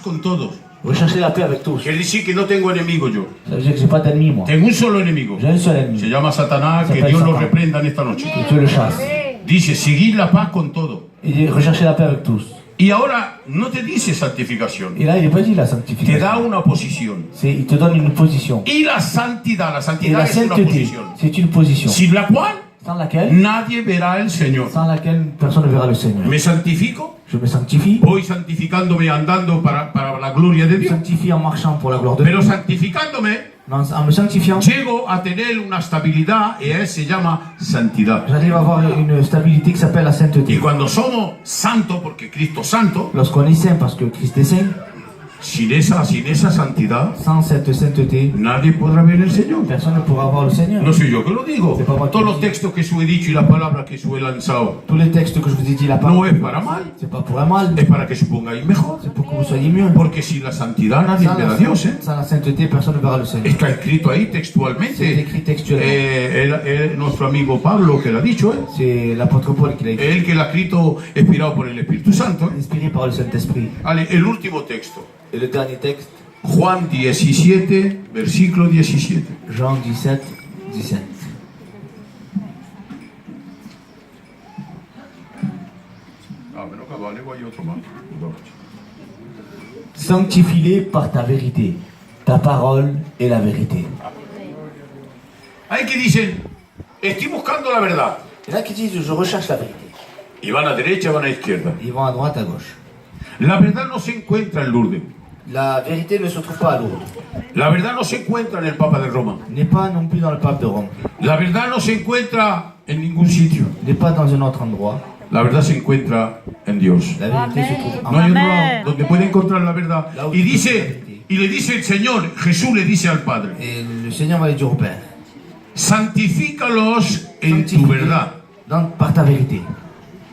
con todos. Recherchez la paix avec tous. Quiere decir que no tengo enemigo yo. Ça veut dire que j'ai pas d'ennemi, moi. Tengo un solo enemigo. J'ai un seul ennemi. Se llama Satanás, que S'appelle Dios lo Satan. reprenda en esta noche. Que Dieu le chasse. Dice, seguir la paz con todo. Il dit recherchez la paix avec tous. Y ahora no te dice santificación, Et là, il n'est pas dit la te da sanctification. una posición. Il te donne une position. Y la santidad Et la es una sainteté, posición, c'est une position. sin la cual Sans laquelle, nadie verá al Señor. sans laquelle personne ne verra le Seigneur. Me santifico, Je me sanctifie. voy santificándome andando para la gloria de Je me Dios. sanctifie en marchant pour la gloire de Dieu. Pero santificándome, En me sanctifiant, llego a tener una estabilidad y se llama santidad. j'arrive à avoir une stabilité qui s'appelle la Y sainteté. cuando somos santos, porque Cristo es santo, Lorsqu'on est saint parce que Christ est saint, sin esa santidad, sans cette sainteté, nadie podrá ver el Señor. personne ne pourra voir le Seigneur. No soy yo que lo digo. C'est pas moi qui Todos le los dis. textos que yo he dicho y las palabras que yo he lanzado Tous les textes que je vous ai dit là-bas, no es para mal, c'est pas pour un mal, es para que se pongáis mejor. c'est pour que vous soyez mieux. Porque sin la santidad nadie Sans verá a Dios. sans la sainteté, personne ne verra le Seigneur. Está escrito ahí C'est textualmente. écrit textuellement. Nuestro amigo Pablo que lo ha dicho. C'est l'apôtre Paul qui l'a écrit, Él que lo ha escrito inspirado por el Espíritu Santo. inspiré par le Saint-Esprit. Vale, el último texto. Et le dernier texte, Juan 17, versículo 17. Jean 17, 17. Ah, pero cabal, hay otro más. Sanctifie-les par ta vérité. Ta parole est la vérité. Hay que dicen, estoy buscando la verdad. Et là qui disent, je recherche la vérité. Y van a derecha, van a izquierda. Ils vont à droite, à gauche. La verdad no se encuentra en Lourdes. La vérité ne se trouve pas à Lourdes. La verdad no se encuentra en el Papa de Roma. N'est pas non plus dans le pape de Rome. La verdad no se encuentra en ningún sitio. N'est pas dans un autre endroit. La verdad se encuentra en Dios. La vérité se trouve en No hay otro Amén. lado donde puede encontrar la verdad. Y dice, y le dice el Señor, Jesús le dice al Padre, Et le Seigneur va le dire au Père. santifícalos en tu verdad. Par ta vérité.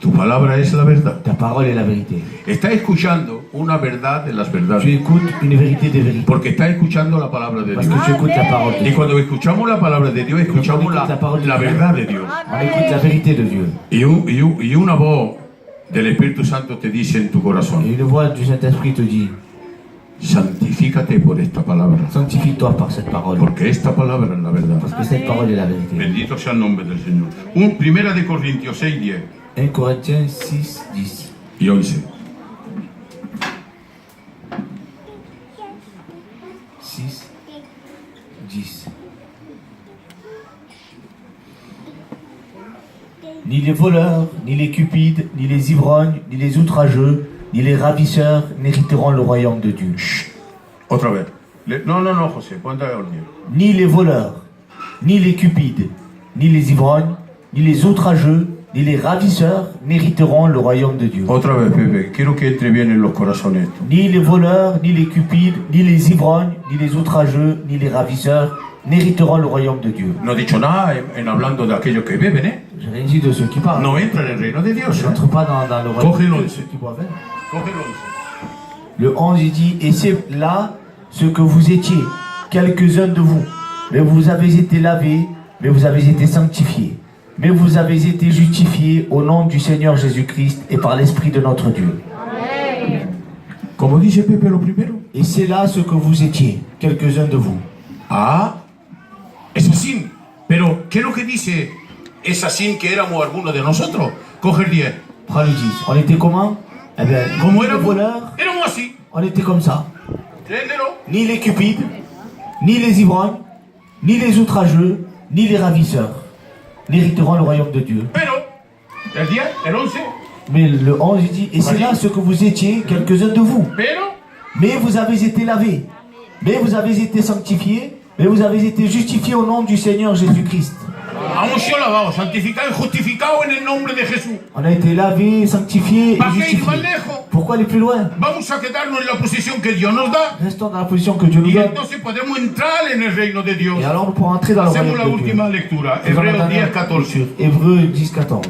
Tu palabra es la verdad. Ta parole est la vérité. Está escuchando una verdad de las Tu verdades. écoutes une vérité des vérités. Porque está escuchando la palabra de Parce Dios. que tu écoutes la parole de Y Dieu. cuando escuchamos la palabra de Dios, escuchamos la verdad de Dios. On écoute la vérité de Dieu. Y una voz del Espíritu Santo te dice en tu Et corazón, une voix du Saint-Esprit te dit, santifícate por esta palabra. sanctifie-toi par cette parole. Porque esta palabra es la verdad. Parce que cette parole est la vérité. Bendito sea el nombre del Señor. Primera de Corintios 6, 10 1 Corinthiens 6, 10 y 11. 6, 10. Ni les voleurs, ni les cupides, ni les ivrognes, ni les outrageux, ni les ravisseurs n'hériteront le royaume de Dieu. Otra vez. No, José, ponte a orden. Ni les voleurs, ni les cupides, ni les ivrognes, ni les outrageux, ni les ravisseurs n'hériteront le royaume de Dieu. Otra vez, Pepe. Quiero que entre bien en los corazones esto. Ni les voleurs, ni les cupides, ni les ivrognes, ni les outrageux, ni les ravisseurs n'hériteront le royaume de Dieu. No he dicho nada en hablando de aquellos que beben, ¿eh? J'ai rien dit de ceux qui parlent. No entran en el reino de Dios. Je ¿eh? n'entre pas dans le royaume Cógelo. de ceux qui boivent. Cógelo. Le 11, il dit, et c'est là ce que vous étiez, quelques-uns de vous. Mais vous avez été lavés, mais vous avez été sanctifiés. Mais vous avez été justifiés au nom du Seigneur Jésus-Christ et par l'Esprit de notre Dieu. Como dice Pepe lo primero. Et c'est là ce que vous étiez, quelques-uns de vous. Ah, es así. Pero, ¿qué es lo que dice? Es así que éramos algunos de nosotros. Coge el 10. Prends le 10. On était comment? Eh bien, Como ni les éramos, voleurs, éramos así. on était comme ça. Léelo. Ni les cupides, ni les ivrognes, ni les outrageux, ni les ravisseurs n'hériteront le royaume de Dieu. Pero, el 10, el 11. Mais le 11 il dit, et c'est là ce que vous étiez, quelques-uns de vous. Pero, Mais vous avez été lavés, mais vous avez été sanctifiés, mais vous avez été justifiés au nom du Seigneur Jésus-Christ. hemos sido lavados, santificados y justificados en el nombre de Jesús. On a été lavés, sanctifiés et ¿Para qué ir justifiés. más lejos? Pourquoi aller plus loin? Vamos a quedarnos en la posición que Dios nos da. Restons dans la position que Dieu nous Y donne. entonces podemos entrar en el reino de Dios. Et alors nous pourrons entrer dans le Hacemos la royaume de Dieu. última lectura, Faisons la Hebreos dernière 10, 14. lecture. Hébreux 10, 14.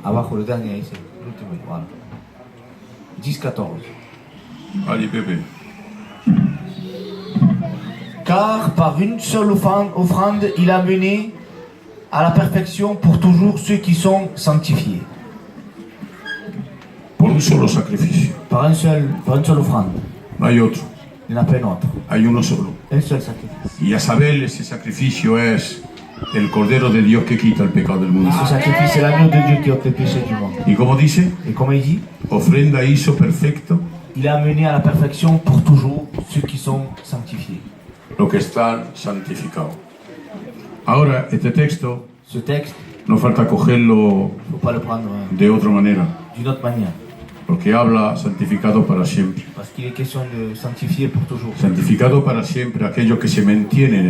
Abajo, le dernier ici. L'ultimo, voilà. 10, 14. Allez, Pepe. Car par une seule offrande, il a mené à la perfection pour toujours ceux qui sont sanctifiés por un solo sacrificio. par une seule offrande. No hay otro, Il n'y en a pas un autre. hay uno solo. Un seul sacrifice. Y a saber, ese sacrificio es el Cordero de Dios que quita el pecado del mundo. Ce sacrifice, c'est l'agneau de Dieu qui ôte les péchés du monde. Y como dice, Et comme il dit, ofrenda hizo perfecto il a amené à la perfection pour toujours ceux qui sont sanctifiés. lo que están santificados. Ahora, este texto Ce texte, no falta cogerlo il ne faut pas le prendre de otra manera, d'une autre manière. porque habla santificado para siempre. Parce qu'il est question de sanctifier pour toujours. Santificado para siempre aquellos que se mantienen en